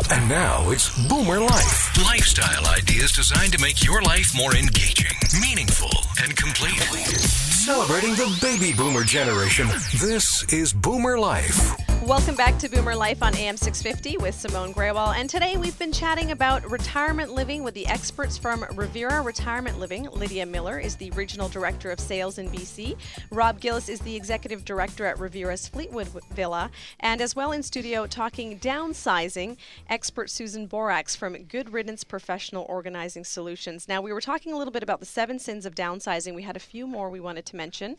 And now it's Boomer Life. Lifestyle ideas designed to make your life more engaging, meaningful, and complete. Celebrating the baby boomer generation, this is Boomer Life. Welcome back to Boomer Life on AM 650 with Simone Graywall. And today we've been chatting about retirement living with the experts from Revera Retirement Living. Lydia Miller is the Regional Director of Sales in BC. Rob Gillis is the Executive Director at Revera's Fleetwood Villa. And as well in studio talking downsizing, expert Susan Borax from Good Riddance Professional Organizing Solutions. Now, we were talking a little bit about the 7 sins of downsizing. We had a few more we wanted to mention.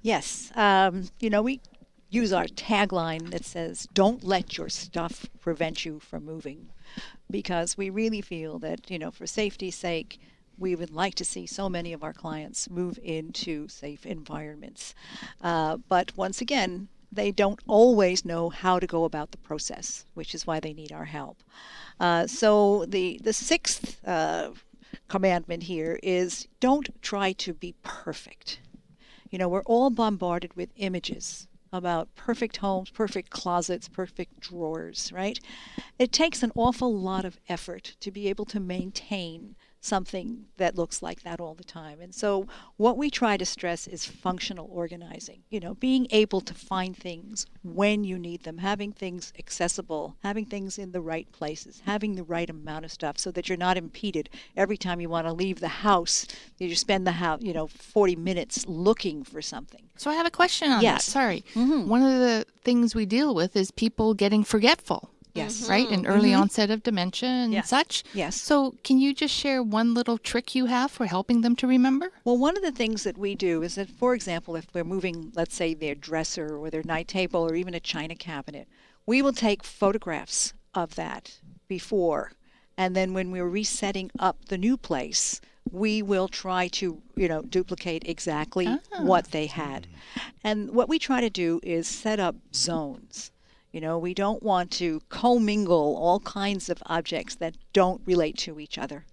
Yes. We use our tagline that says, don't let your stuff prevent you from moving, because we really feel that, for safety's sake, we would like to see so many of our clients move into safe environments. But once again, they don't always know how to go about the process, which is why they need our help. So the sixth commandment here is don't try to be perfect. We're all bombarded with images about perfect homes, perfect closets, perfect drawers, right? It takes an awful lot of effort to be able to maintain something that looks like that all the time. And so what we try to stress is functional organizing, being able to find things when you need them, having things accessible, having things in the right places, having the right amount of stuff so that you're not impeded every time you want to leave the house. You spend the house, 40 minutes looking for something. So I have a question on that. Sorry. Mm-hmm. One of the things we deal with is people getting forgetful. Yes. Right? An early onset of dementia and such. Yes. So can you just share one little trick you have for helping them to remember? Well, one of the things that we do is that, for example, if we're moving, let's say, their dresser or their night table or even a china cabinet, we will take photographs of that before. And then when we're resetting up the new place, we will try to, duplicate exactly what they had. And what we try to do is set up zones. We don't want to commingle all kinds of objects that don't relate to each other.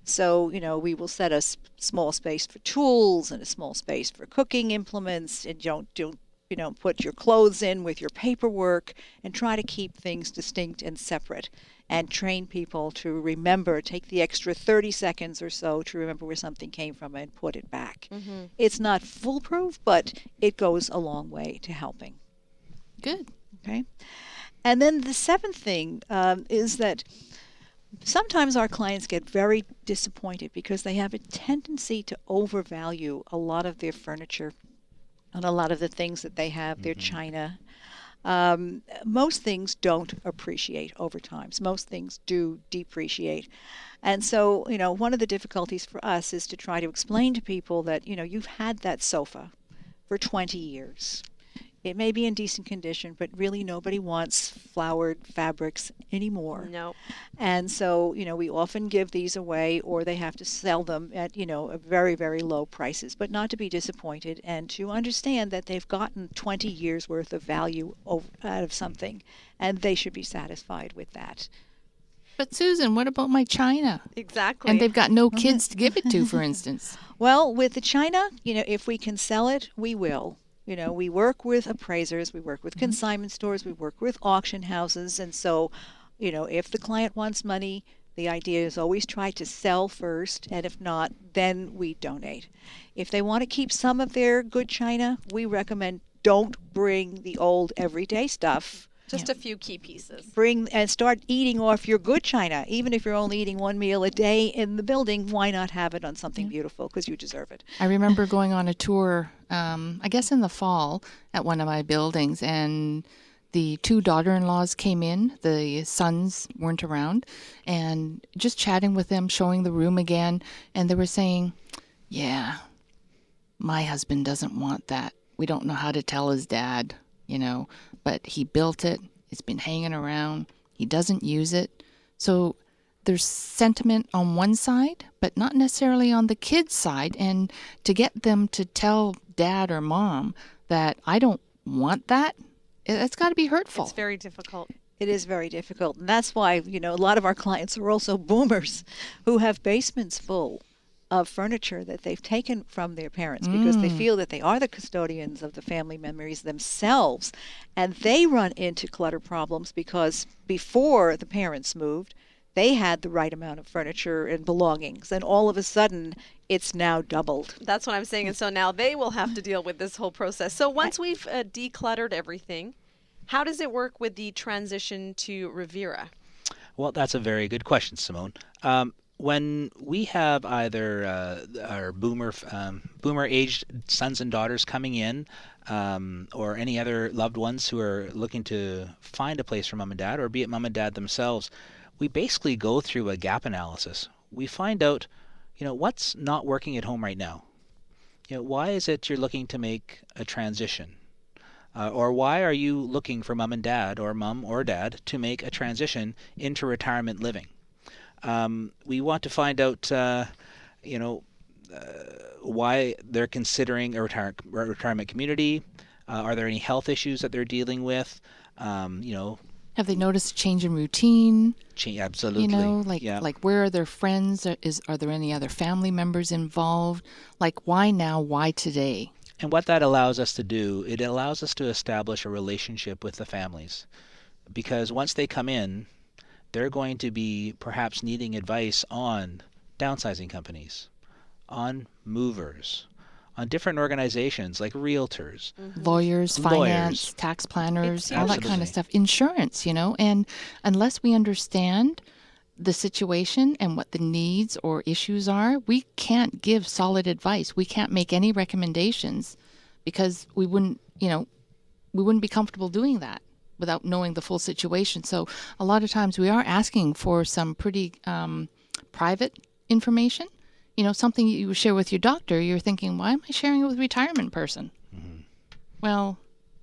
So, we will set a small space for tools and a small space for cooking implements, and don't put your clothes in with your paperwork, and try to keep things distinct and separate, and train people to remember, take the extra 30 seconds or so to remember where something came from and put it back. Mm-hmm. It's not foolproof, but it goes a long way to helping. Good. Okay. And then the seventh thing is that sometimes our clients get very disappointed because they have a tendency to overvalue a lot of their furniture and a lot of the things that they have, their china. Most things don't appreciate over time. Most things do depreciate. And so, one of the difficulties for us is to try to explain to people that, you've had that sofa for 20 years. It may be in decent condition, but really nobody wants flowered fabrics anymore. No. And so, we often give these away, or they have to sell them at, very, very low prices, but not to be disappointed and to understand that they've gotten 20 years worth of value out of something, and they should be satisfied with that. But Susan, what about my china? Exactly. And they've got no kids to give it to, for instance. Well, with the china, if we can sell it, we will. We work with appraisers, we work with consignment stores, we work with auction houses. And so, if the client wants money, the idea is always try to sell first. And if not, then we donate. If they want to keep some of their good china, we recommend don't bring the old everyday stuff. Just a few key pieces. Bring and start eating off your good china. Even if you're only eating one meal a day in the building, why not have it on something beautiful? Because you deserve it. I remember going on a tour, I guess in the fall, at one of my buildings, and the 2 daughter-in-laws came in. The sons weren't around, and just chatting with them, showing the room again, and they were saying, yeah, my husband doesn't want that. We don't know how to tell his dad, but he built it. It's been hanging around. He doesn't use it. So there's sentiment on one side, but not necessarily on the kid's side. And to get them to tell dad or mom that I don't want that, it's got to be hurtful. It's very difficult. It is very difficult. And that's why, a lot of our clients are also boomers who have basements full of furniture that they've taken from their parents because they feel that they are the custodians of the family memories themselves. And they run into clutter problems because before the parents moved, they had the right amount of furniture and belongings. And all of a sudden, it's now doubled. That's what I'm saying. And so now they will have to deal with this whole process. So once we've decluttered everything, how does it work with the transition to Revera? Well, that's a very good question, Simone. When we have either our boomer-aged sons and daughters coming in, or any other loved ones who are looking to find a place for mom and dad, or be it mom and dad themselves, we basically go through a gap analysis. We find out, what's not working at home right now. Why is it you're looking to make a transition? Or why are you looking for mom and dad, or mom or dad, to make a transition into retirement living? We want to find out, why they're considering a retirement community. Are there any health issues that they're dealing with? Have they noticed a change in routine? Absolutely. Like where are their friends? Are there any other family members involved? Like why now? Why today? And what that allows us to do, it allows us to establish a relationship with the families. Because once they come in, they're going to be perhaps needing advice on downsizing companies, on movers, on different organizations like realtors, lawyers, finance, tax planners, all that kind of stuff, insurance, and unless we understand the situation and what the needs or issues are, we can't give solid advice. We can't make any recommendations because we wouldn't be comfortable doing that without knowing the full situation. So a lot of times we are asking for some pretty private information. Something you share with your doctor, you're thinking, why am I sharing it with a retirement person? Well,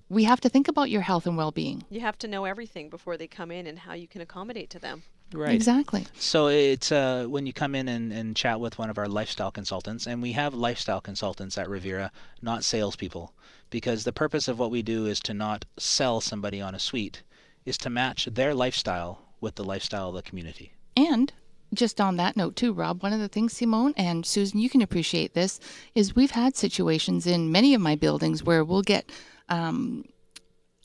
we have to think about your health and well-being. You have to know everything before they come in and how you can accommodate to them. Right. Exactly. So it's when you come in and chat with one of our lifestyle consultants, and we have lifestyle consultants at Revera, not salespeople, because the purpose of what we do is to not sell somebody on a suite, is to match their lifestyle with the lifestyle of the community. And just on that note too, Rob, one of the things, Simone and Susan, you can appreciate this, is we've had situations in many of my buildings where we'll get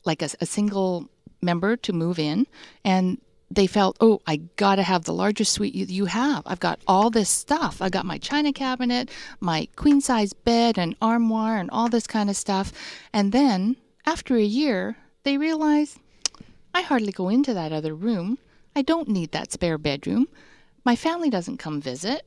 like a single member to move in, and they felt, I got to have the largest suite you have. I've got all this stuff. I got my china cabinet, my queen-size bed and armoire and all this kind of stuff. And then after a year, they realize, I hardly go into that other room. I don't need that spare bedroom. My family doesn't come visit.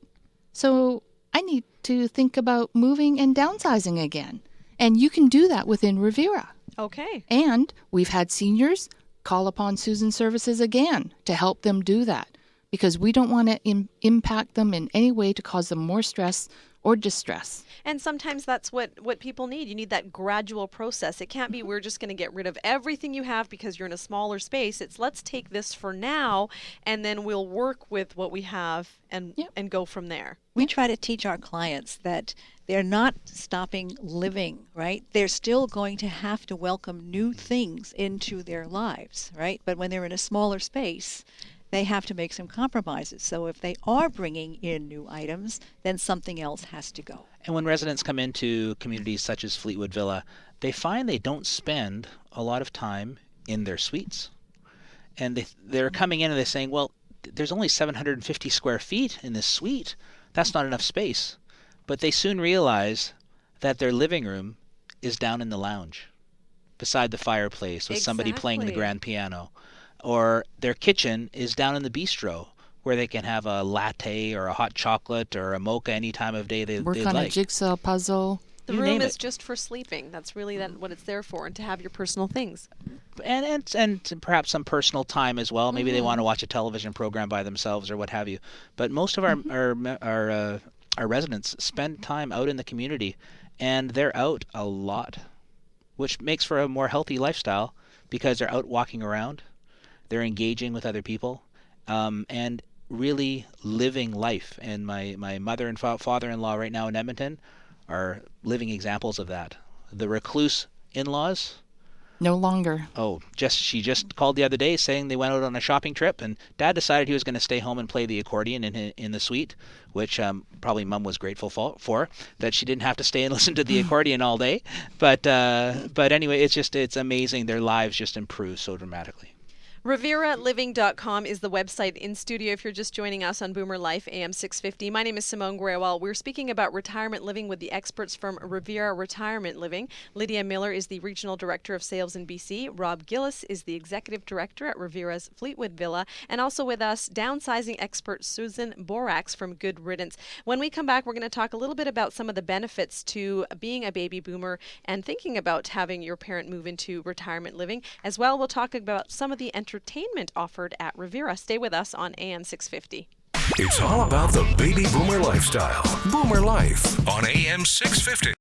So I need to think about moving and downsizing again. And you can do that within Revera. Okay. And we've had seniors call upon Susan's services again to help them do that, because we don't want to impact them in any way to cause them more stress or distress. And sometimes that's what people need. You need that gradual process. It can't be we're just going to get rid of everything you have because you're in a smaller space. It's let's take this for now, and then we'll work with what we have and go from there. We try to teach our clients that they're not stopping living, right? They're still going to have to welcome new things into their lives, right? But when they're in a smaller space, they have to make some compromises. So if they are bringing in new items, then something else has to go. And when residents come into communities such as Fleetwood Villa, they find they don't spend a lot of time in their suites. And they're coming in and they're saying, well, there's only 750 square feet in this suite. That's not enough space. But they soon realize that their living room is down in the lounge beside the fireplace with somebody playing the grand piano. Or their kitchen is down in the bistro where they can have a latte or a hot chocolate or a mocha any time of day they'd like. Work on a jigsaw puzzle. The room is just for sleeping. That's really what it's there for, and to have your personal things. And perhaps some personal time as well. Maybe they want to watch a television program by themselves or what have you. But most of our residents spend time out in the community, and they're out a lot, which makes for a more healthy lifestyle because they're out walking around, they're engaging with other people, and really living life. And my mother and father-in-law right now in Edmonton are living examples of that. The recluse in-laws No longer. Oh, she just called the other day saying they went out on a shopping trip, and Dad decided he was going to stay home and play the accordion in the suite, which probably Mom was grateful for, that she didn't have to stay and listen to the accordion all day. But anyway, it's amazing. Their lives just improve so dramatically. ReveraLiving.com is the website. In studio, if you're just joining us on Boomer Life AM 650. My name is Simone Grewal. We're speaking about retirement living with the experts from Revera Retirement Living. Lydia Miller is the Regional Director of Sales in BC. Rob Gillis is the Executive Director at Revera's Fleetwood Villa. And also with us, downsizing expert Susan Borax from Good Riddance. When we come back, we're going to talk a little bit about some of the benefits to being a baby boomer and thinking about having your parent move into retirement living. As well, we'll talk about some of the entertainment offered at Revera. Stay with us on AM 650. It's all about the baby boomer lifestyle. Boomer Life on AM 650.